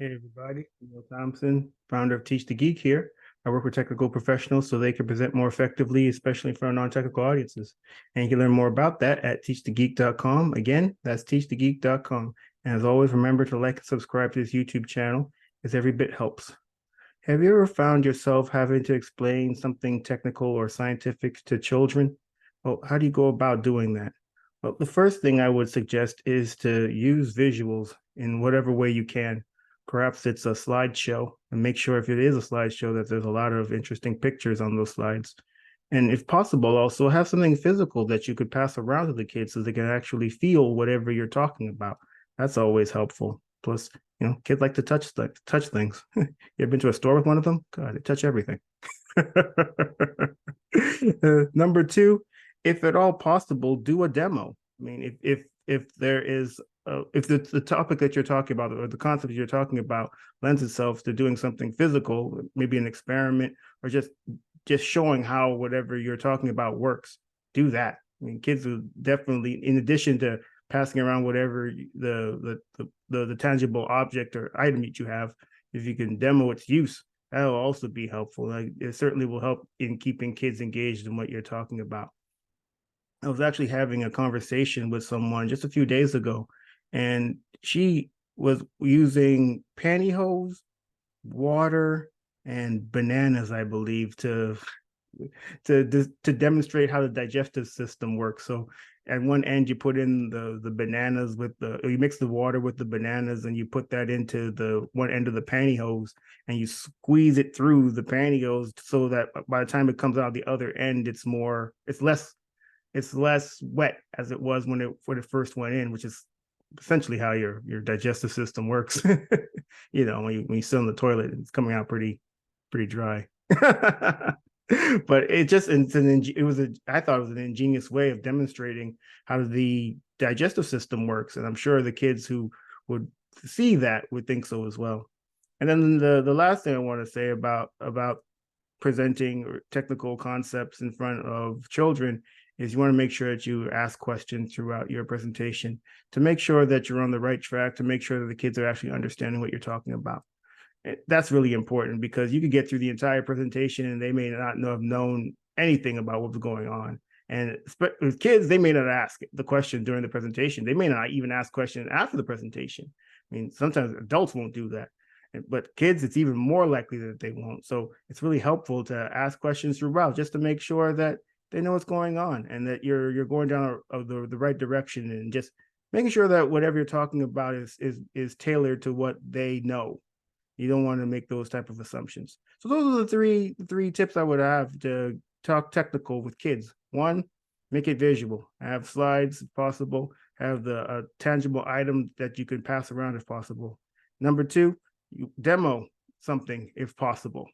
Hey everybody, Neil Thompson, founder of Teach the Geek here. I work with technical professionals so they can present more effectively, especially for non-technical audiences. And you can learn more about that at teachthegeek.com. Again, that's teachthegeek.com. And as always, remember to like and subscribe to this YouTube channel, as every bit helps. Have you ever found yourself having to explain something technical or scientific to children? Well, how do you go about doing that? Well, the first thing I would suggest is to use visuals in whatever way you can. Perhaps it's a slideshow, and make sure if it is a slideshow that there's a lot of interesting pictures on those slides. And if possible, also have something physical that you could pass around to the kids so they can actually feel whatever you're talking about. That's always helpful. Plus, kids like to touch things. You ever been to a store with one of them? God, they touch everything. Number two, if at all possible, do a demo. I mean, if there is if the topic that you're talking about or the concept you're talking about lends itself to doing something physical, maybe an experiment or just showing how whatever you're talking about works, do that. I mean, kids will definitely, in addition to passing around whatever the tangible object or item that you have, if you can demo its use, that will also be helpful. Like, it certainly will help in keeping kids engaged in what you're talking about. I was actually having a conversation with someone just a few days ago, and she was using pantyhose, water, and bananas, I believe, to demonstrate how the digestive system works. So at one end, you put in the bananas you mix the water with the bananas, and you put that into the one end of the pantyhose, and you squeeze it through the pantyhose so that by the time it comes out the other end, it's less wet as it was when it first went in, which is essentially how your digestive system works. When you sit on the toilet, it's coming out pretty dry. But I thought it was an ingenious way of demonstrating how the digestive system works, and I'm sure the kids who would see that would think so as well. And then the last thing I want to say about presenting technical concepts in front of children is you want to make sure that you ask questions throughout your presentation to make sure that you're on the right track, to make sure that the kids are actually understanding what you're talking about. That's really important because you could get through the entire presentation and they may not have known anything about what was going on. And with kids, they may not ask the question during the presentation. They may not even ask questions after the presentation. I mean, sometimes adults won't do that, but kids, it's even more likely that they won't. So it's really helpful to ask questions throughout just to make sure that they know what's going on and that you're going down the right direction, and just making sure that whatever you're talking about is tailored to what they know. You don't want to make those type of assumptions. So those are the three tips I would have to talk technical with kids. One, make it visual. Have slides if possible. Have the tangible item that you can pass around if possible. Number two, you demo something if possible.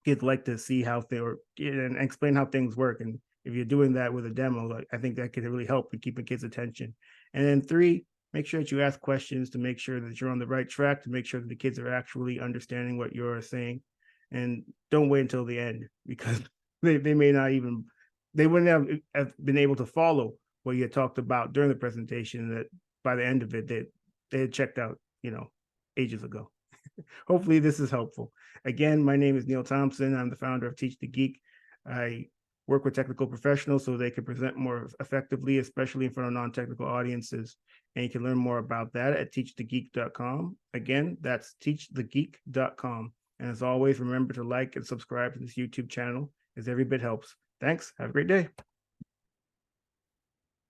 Kids like to see how and explain how things work. And if you're doing that with a demo, I think that could really help with keeping kids' attention. And then three, make sure that you ask questions to make sure that you're on the right track, to make sure that the kids are actually understanding what you're saying. And don't wait until the end, because they may not even, they wouldn't have been able to follow what you had talked about during the presentation, that by the end of it, they had checked out, ages ago. Hopefully this is helpful. Again, my name is Neil Thompson. I'm the founder of Teach the Geek. I work with technical professionals so they can present more effectively, especially in front of non-technical audiences. And you can learn more about that at teachthegeek.com. Again, that's teachthegeek.com. And as always, remember to like and subscribe to this YouTube channel, as every bit helps. Thanks. Have a great day.